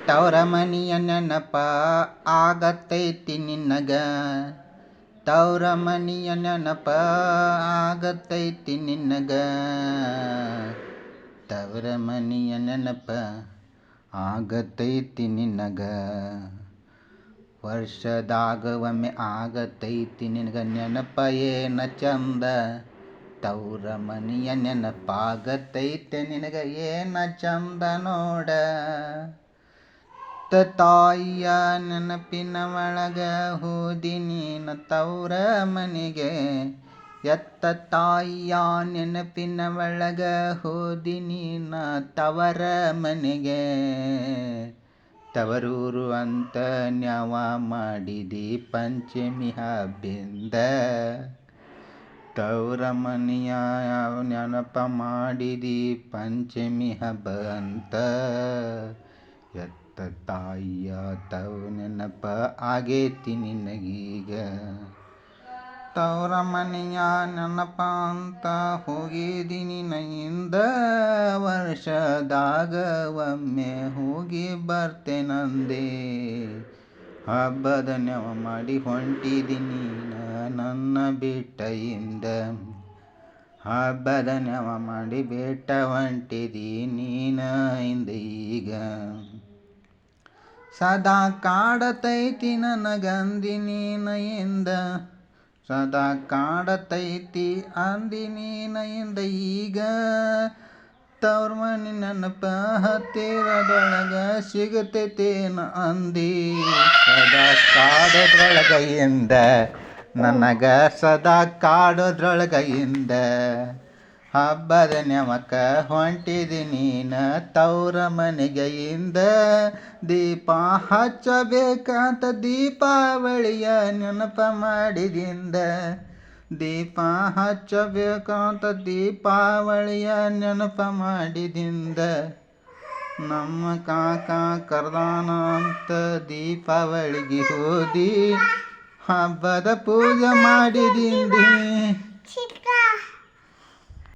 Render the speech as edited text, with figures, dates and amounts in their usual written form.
ತವರ ಮನಿಯ ನೆನಪ ಆಗತೈತಿ ನಿನಗ. ತವರ ಮನಿಯ ನೆನಪ ಆಗತೈತಿ ನಿನಗ. ತವರ ಮನಿಯ ನೆನಪ ಆಗತೈತಿ ನಿನಗ. ವರ್ಷದಾಗ ಒಮ್ಮೆ ಆಗತೈತಿ ನಿನಗ ನೆನಪ ಏನ ಚಂದ. ತವರ ಮನಿಯ ನೆನಪಾಗತೈತೆ ನಿನಗ ಏನ ಚಂದ ನೋಡ. ತಾಯಿಯ ನೆನಪಿನ ಒಳಗ ಹೋದಿ ನೀನ ತವರ ಮನೆಗೆ. ಎತ್ತ ತಾಯಿಯ ನೆನಪಿನ ಒಳಗ ಹೋದಿ ನೀನ ತವರ ಮನೆಗೆ. ತವರೂರು ಅಂತ ನ್ಯಾವ ಮಾಡಿದಿ ಪಂಚಮಿ ಹಬ್ಬದಿಂದ. ತವರ ಮನೆಯ ನೆನಪ ಮಾಡಿದಿ ಪಂಚಮಿ ಹಬ್ಬ ಅಂತ. ಎತ್ತ ತಾಯಿಯ ನೆನಪ ಆಗೇತಿ ನಿನಗೀಗ. ತವರ ಮನೆಯ ನೆನಪ ಅಂತ ಹೋಗಿದಿ ನಿನ ಹಿಂದ. ವರ್ಷದಾಗ ಒಮ್ಮೆ ಹೋಗಿ ಬರ್ತೇನಂದೆ. ಹಬ್ಬದ ನೆವ ಮಾಡಿ ಹೊಂಟಿದಿ ನೀನ ನನ್ನ ಬಿಟ್ಟ ಹಿಂದ. ಹಬ್ಬದ ನೆವ ಮಾಡಿ ಬೆಟ್ಟ ಹೊಂಟಿದಿ ನೀನ ಹಿಂದ ಈಗ. ಸದಾ ಕಾಡತೈತಿ ನನಗಂದಿ ನೀನ ಹಿಂದ. ಸದಾ ಕಾಡತೈತಿ ಅಂದಿ ನೀನ ಹಿಂದ ಈಗ. ತವರ ಮನೆ ನೆನಪ ಹತ್ತಿರದೊಳಗ ಸಿಗತೈತೇನ ಅಂದಿ. ಸದಾ ಕಾಡೋದ್ರೊಳಗ ಹಿಂದ ನನಗ ಸದಾ ಕಾಡೋದ್ರೊಳಗ ಹಿಂದ. ಹಬ್ಬದ ನೆವಕ ಹೊಂಟಿದಿ ನೀನ ತವರ ಮನೆಗೆ ಹಿಂದ. ದೀಪ ಹಚ್ಚಬೇಕಂತ ದೀಪಾವಳಿಯ ನೆನಪ ಮಾಡಿದಿಂದ. ದೀಪ ಹಚ್ಚಬೇಕಂತ ದೀಪಾವಳಿಯ ನೆನಪ ಮಾಡಿದಿಂದ. ನಮ್ಮ ಕಾಕ ಕರ್ದಾನ ಅಂತ ದೀಪಾವಳಿಗೆ ಹೋದಿ. ಹಬ್ಬದ ಪೂಜೆ ಮಾಡಿದಿಂದಿ.